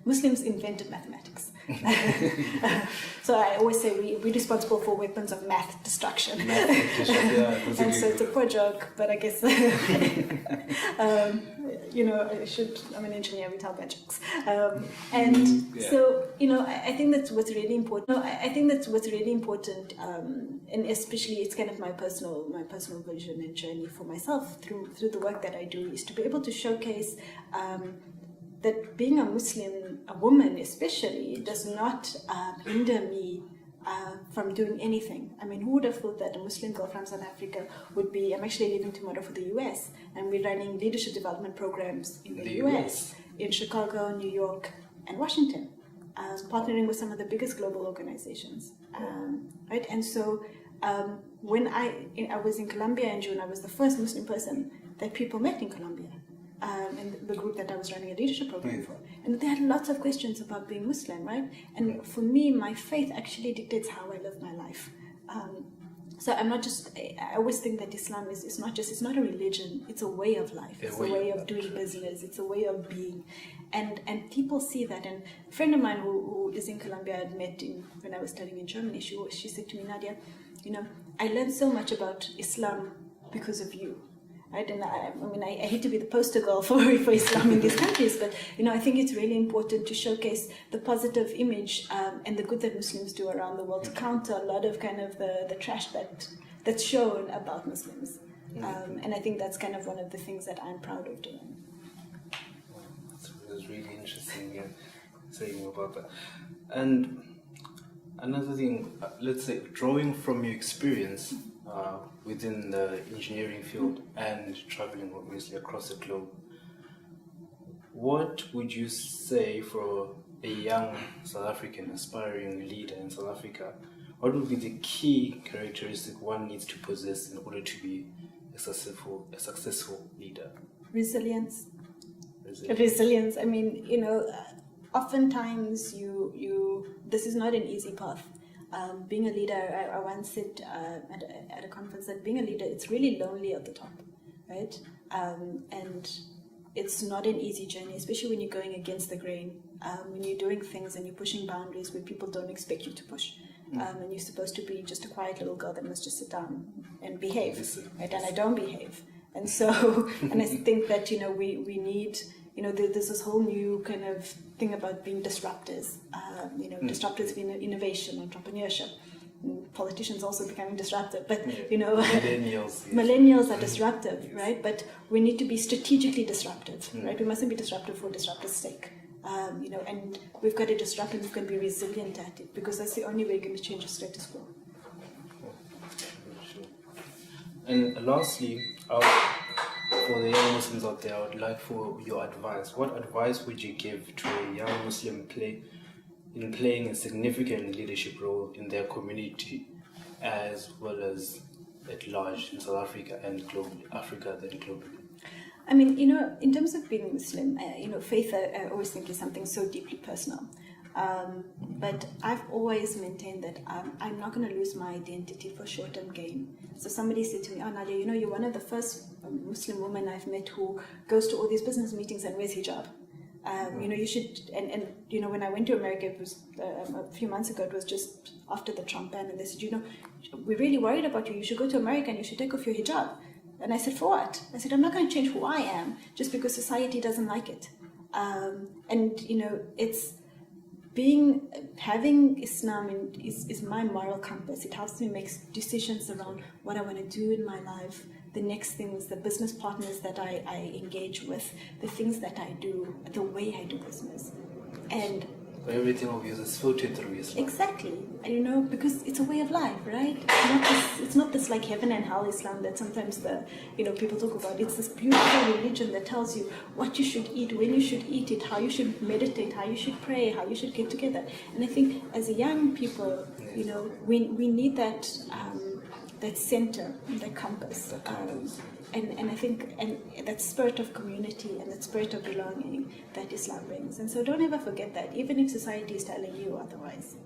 Muslims invented mathematics. So I always say we're responsible for weapons of math destruction. Yeah, and so it's a poor joke, but I guess I'm an engineer, we tell bad jokes. So I think that's what's really important. And especially it's kind of my personal vision and journey for myself through the work that I do, is to be able to showcase that being a Muslim, a woman especially, does not hinder me from doing anything. I mean, who would have thought that a Muslim girl from South Africa would be... I'm actually leaving tomorrow for the US, and we're running leadership development programs in the US, in Chicago, New York, and Washington, partnering with some of the biggest global organizations. Right? And so when I was in Colombia in June, I was the first Muslim person that people met in Colombia. In the group that I was running a leadership program for. And they had lots of questions about being Muslim, right? And for me, my faith actually dictates how I live my life. So I'm not just... I always think that Islam is not a religion, it's a way of life. It's a way of doing business, it's a way of being. And people see that. And a friend of mine who is in Colombia, I had met when I was studying in Germany, she said to me, Nadia, I learned so much about Islam because of you. Right? And I hate to be the poster girl for Islam in these countries, but I think it's really important to showcase the positive image and the good that Muslims do around the world to counter a lot of kind of the trash that's shown about Muslims. And I think that's kind of one of the things that I'm proud of doing. It was really interesting saying about that. And another thing, let's say, drawing from your experience within the engineering field and traveling obviously across the globe, what would you say for a young South African aspiring leader in South Africa? What would be the key characteristic one needs to possess in order to be a successful leader? Resilience. I mean, oftentimes this is not an easy path. Being a leader, I once said at a conference that being a leader, it's really lonely at the top, right? And it's not an easy journey, especially when you're going against the grain, when you're doing things and you're pushing boundaries where people don't expect you to push. And you're supposed to be just a quiet little girl that must just sit down and behave, right? And I don't behave. And so, and I think that, we need... there's this whole new kind of thing about being disruptors, disruptors in innovation, entrepreneurship. Politicians also becoming disruptive, but millennials are disruptive, right? But we need to be strategically disruptive, right? We mustn't be disruptive for disruptive's sake, and we've got to disrupt and we've got to be resilient at it, because that's the only way we're going to change the status quo. And lastly, for the young Muslims out there, I would like for your advice. What advice would you give to a young Muslim playing a significant leadership role in their community, as well as at large in South Africa and globally, Africa then globally? I mean, in terms of being Muslim, faith, I always think is something so deeply personal. But I've always maintained that I'm not going to lose my identity for short-term gain. So somebody said to me, "Oh, Nadia, you're one of the first Muslim women I've met who goes to all these business meetings and wears hijab. You should." And when I went to America, it was a few months ago. It was just after the Trump ban, and they said, "We're really worried about you. You should go to America and you should take off your hijab." And I said, "For what?" I said, "I'm not going to change who I am just because society doesn't like it." It's having Islam is my moral compass. It helps me make decisions around what I want to do in my life, the next things, the business partners that I engage with, the things that I do, the way I do business. And everything of yours is filtered through Islam. Exactly. Because it's a way of life, right? It's not this like heaven and hell Islam that sometimes people talk about. It's this beautiful religion that tells you what you should eat, when you should eat it, how you should meditate, how you should pray, how you should get together. And I think as young people, we need that center, that compass. And I think that spirit of community and that spirit of belonging that Islam brings. And so don't ever forget that, even if society is telling you otherwise.